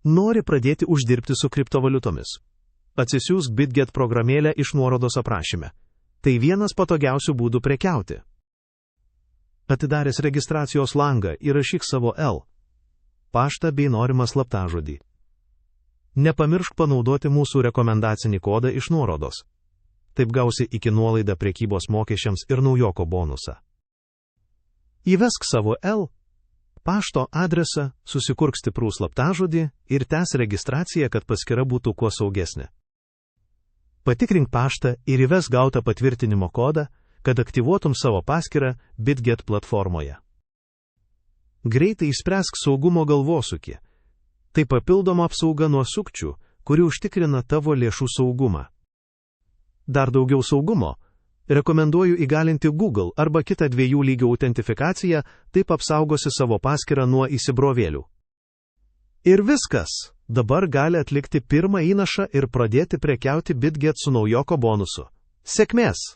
Nori pradėti uždirbti su kriptovaliutomis? Atsisiųsk BitGet programėlę iš nuorodos aprašyme. Tai vienas patogiausių būdų prekiauti. Atidaręs registracijos langą įrašyk savo paštą bei norimą slaptažodį. Nepamiršk panaudoti mūsų rekomendacinį kodą iš nuorodos. Taip gausi iki nuolaidą prekybos mokesčiams ir naujoko bonusą. Įvesk savo pašto adresą, susikurk stiprų slaptažodį ir tęs registraciją, kad paskyra būtų kuo saugesnė. Patikrink paštą ir įvesk gautą patvirtinimo kodą, kad aktyvuotum savo paskyrą BitGet platformoje. Greitai išspręsk saugumo galvosūkį. Tai papildoma apsauga nuo sukčių, kuri užtikrina tavo lėšų saugumą. Dar daugiau saugumo. Rekomenduoju įgalinti Google arba kitą 2 lygių autentifikaciją, taip apsaugosi savo paskyrą nuo įsibrovėlių. Ir viskas. Dabar gali atlikti pirmą įnašą ir pradėti prekiauti BitGet su naujoko bonusu. Sėkmės!